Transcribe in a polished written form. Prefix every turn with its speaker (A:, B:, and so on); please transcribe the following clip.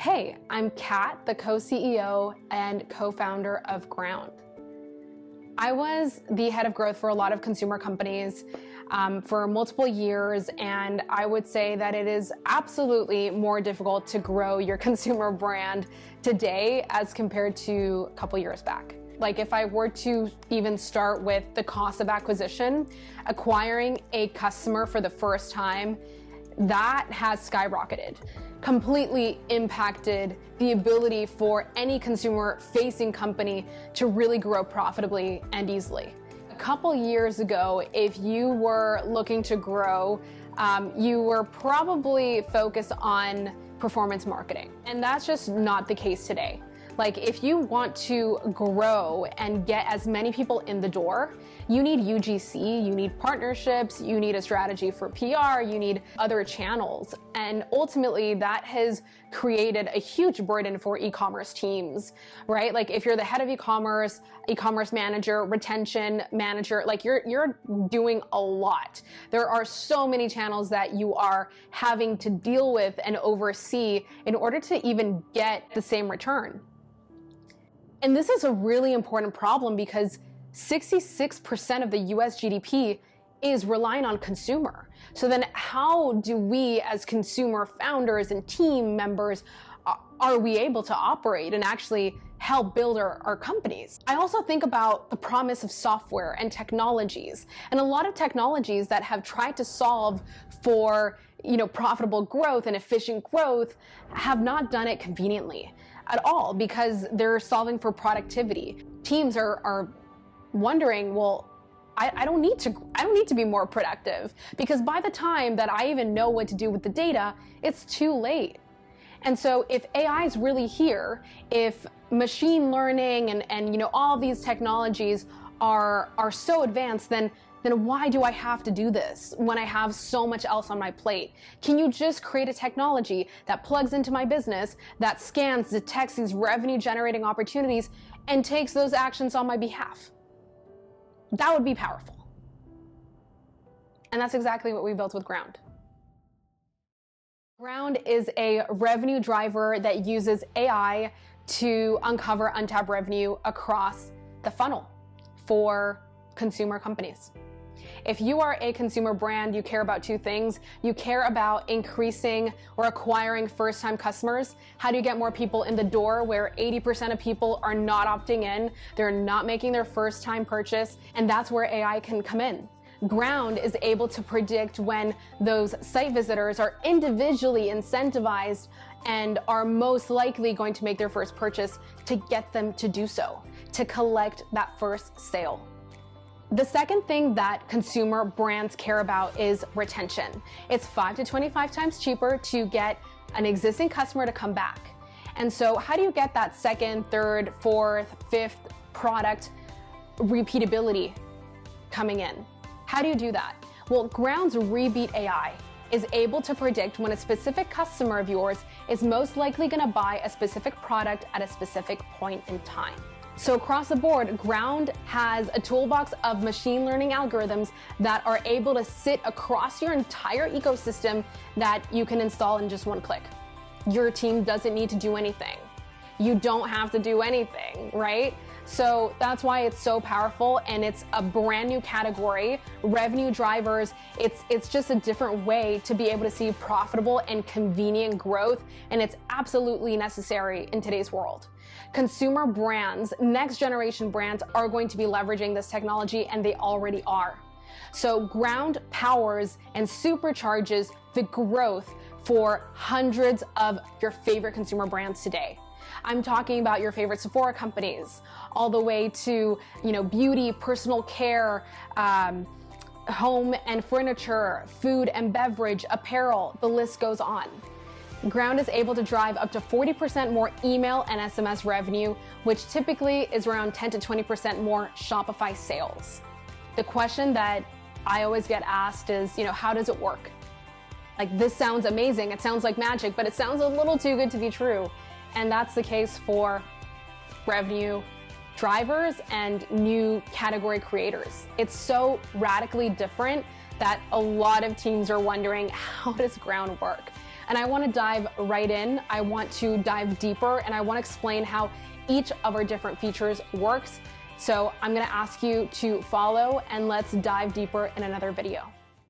A: Hey, I'm Kat, the co-CEO and co-founder of Ground. I was the head of growth for a lot of consumer companies for multiple years, and I would say that it is absolutely more difficult to grow your consumer brand today as compared to a couple years back. Like if I were to even start with the cost of acquisition, acquiring a customer for the first time, that has skyrocketed, completely impacted the ability for any consumer-facing company to really grow profitably and easily. A couple years ago, if you were looking to grow, you were probably focused on performance marketing, and that's just not the case today. Like if you want to grow and get as many people in the door, you need UGC, you need partnerships, you need a strategy for PR, you need other channels. And ultimately that has created a huge burden for e-commerce teams, right? Like if you're the head of e-commerce manager, retention manager, like you're doing a lot. There are so many channels that you are having to deal with and oversee in order to even get the same return. And this is a really important problem because 66% of the US GDP is relying on consumer. So then how do we as consumer founders and team members, are we able to operate and actually help build our companies? I also think about the promise of software and technologies, and a lot of technologies that have tried to solve for profitable growth and efficient growth have not done it conveniently at all because they're solving for productivity. Teams are wondering, well, I don't need to be more productive because by the time that I even know what to do with the data, it's too late. And so if AI is really here, if machine learning and all these technologies are so advanced, then why do I have to do this when I have so much else on my plate? Can you just create a technology that plugs into my business, that scans, detects these revenue generating opportunities, and takes those actions on my behalf? That would be powerful. And that's exactly what we built with Ground. Ground is a revenue driver that uses AI to uncover untapped revenue across the funnel for consumer companies. If you are a consumer brand, you care about two things. You care about increasing or acquiring first-time customers. How do you get more people in the door where 80% of people are not opting in, they're not making their first-time purchase, and that's where AI can come in. Ground is able to predict when those site visitors are individually incentivized and are most likely going to make their first purchase to get them to do so, to collect that first sale. The second thing that consumer brands care about is retention. It's 5 to 25 times cheaper to get an existing customer to come back. And so how do you get that second, third, fourth, fifth product repeatability coming in? How do you do that? Well, Ground's Rebeat AI is able to predict when a specific customer of yours is most likely going to buy a specific product at a specific point in time. So across the board, Ground has a toolbox of machine learning algorithms that are able to sit across your entire ecosystem that you can install in just one click. Your team doesn't need to do anything. You don't have to do anything, right? So that's why it's so powerful, and it's a brand new category. Revenue drivers, it's just a different way to be able to see profitable and convenient growth, and it's absolutely necessary in today's world. Consumer brands, next generation brands, are going to be leveraging this technology, and they already are. So Ground powers and supercharges the growth for hundreds of your favorite consumer brands today. I'm talking about your favorite Sephora companies, all the way to beauty, personal care, home and furniture, food and beverage, apparel, the list goes on. Ground is able to drive up to 40% more email and SMS revenue, which typically is around 10 to 20% more Shopify sales. The question that I always get asked is, how does it work? Like, this sounds amazing, it sounds like magic, but it sounds a little too good to be true. And that's the case for revenue drivers and new category creators. It's so radically different that a lot of teams are wondering, how does Ground work? And I want to dive right in. I want to dive deeper, and I want to explain how each of our different features works. So I'm going to ask you to follow, and let's dive deeper in another video.